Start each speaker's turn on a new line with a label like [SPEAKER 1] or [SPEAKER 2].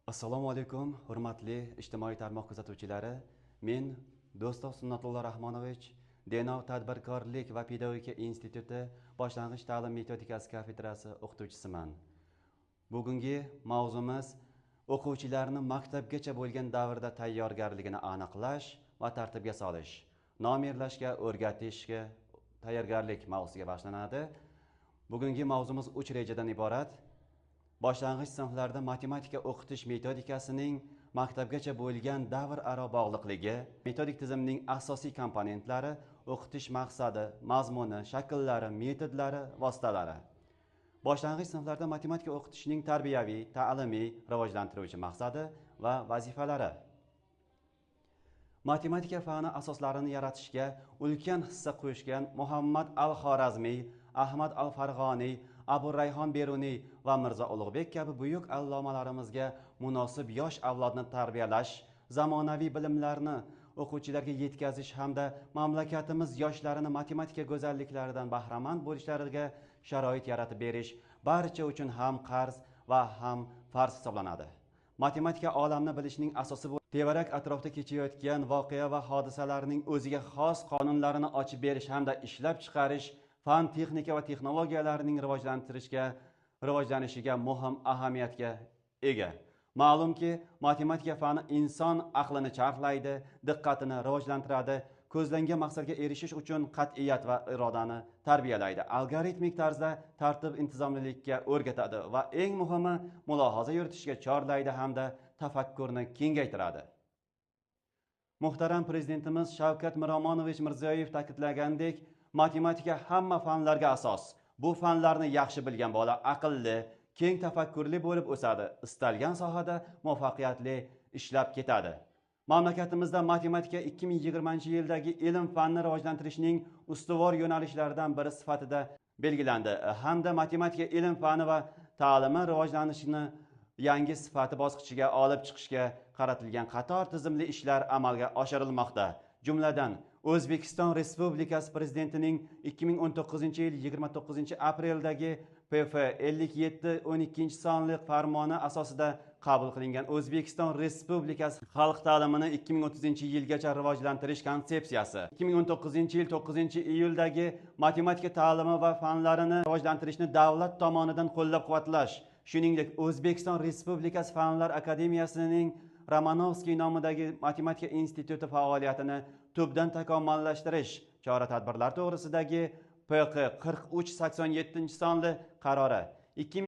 [SPEAKER 1] Assalomu alaykum, hurmatli ijtimoiy tarmoq kuzatuvchilari. Men Do'stov Sunnatulloh Rahmonovich, Denov tadbirkorlik va pedagogika instituti boshlang'ich ta'lim metodikasi kafedrasi o'qituvchisiman. Bugungi mavzumiz o'quvchilarni maktabgacha bo'lgan davrda tayyorgarligini aniqlash va tartibga solish, nomerlashga, o'rgatishga tayyorgarlik mavzusiga boshlanadi. Bugungi mavzumiz 3 rejadan iborat. Boshlang'ich sinflarda matematika o'qitish metodikasining maktabgacha bo'lgan davr aro bog'liqligi, metodik tizimning asosiy komponentlari, o'qitish maqsadi, mazmuni, shakllari, metodlari, vositalari. Boshlang'ich sinflarda matematika o'qitishning tarbiyaviy, ta'limiy, rivojlantiruvchi maqsadi va vazifalari. Matematika fani asoslarini yaratishga ulkan hissa qo'shgan Muhammad al-Xorazmiy, Ahmad al-Farg'oniy, Abu Rayhon Beruniy va Mirzo Ulug'bek kabi buyuk allomalarimizga munosib yosh avlodni tarbiyalash, zamonaviy bilimlarni o'quvchilarga yetkazish hamda mamlakatimiz yoshlarini matematika go'zalliklaridan bahramand bo'lishlariga sharoit yaratib berish barcha uchun ham qarz va ham farz hisoblanadi. Matematika olamni bilishning asosi bu tevarak atrofda kechayotgan voqea va hodisalarning o'ziga xos qonunlarini ochib berish hamda ishlab chiqarish, fan, texnika va texnologiyalarning rivojlanishiga muhim ahamiyatga ega. Ma'lumki, matematika fani inson aqlini charxlaydi, diqqatini rivojlantiradi, ko'zlangan maqsadga erishish uchun qat'iyat va irodani tarbiyalaydi, algoritmik tarzda tartib intizomlilikka o'rgatadi va eng muhimi mulohaza yuritishga chorlaydi hamda tafakkurni kengaytiradi. Muhtaram Prezidentimiz Shavkat Miromonovich Mirziyoyev ta'kidlagandek, matematika hamma fanlarga asos. Bu fanlarni yaxshi bilgan bola aqlli, keng tafakkurli bo'lib o'sadi, istalgan sohada muvaffaqiyatli ishlab ketadi. Mamlakatimizda matematika 2020-yildagi ilm fanni rivojlantirishning ustuvor yo'nalishlaridan biri sifatida belgilandi hamda matematika ilm fani va ta'limi rivojlanishini yangi sifati bosqichiga olib chiqishga qaratilgan qator tizimli ishlar amalga oshirilmoqda. Jumladan, O'zbekiston Respublikasi Prezidentining 2019-yil 29-apreldagi PF 57-12 sonli farmoni asosida qabul qilingan O'zbekiston Respublikasi xalq ta'limini 2030-yilgacha rivojlantirish konsepsiyasi, 2019-yil 9-iyuldagi matematika ta'limi va fanlarini rivojlantirishni davlat tomonidan qo'llab-quvvatlash, shuningdek O'zbekiston Respublikasi Fanlar akademiyasining Romanovskiy nomidagi matematika instituti faoliyatini tubdan takomillashtirish chora-tadbirlar to'g'risidagi PQ 4387 sonli qarori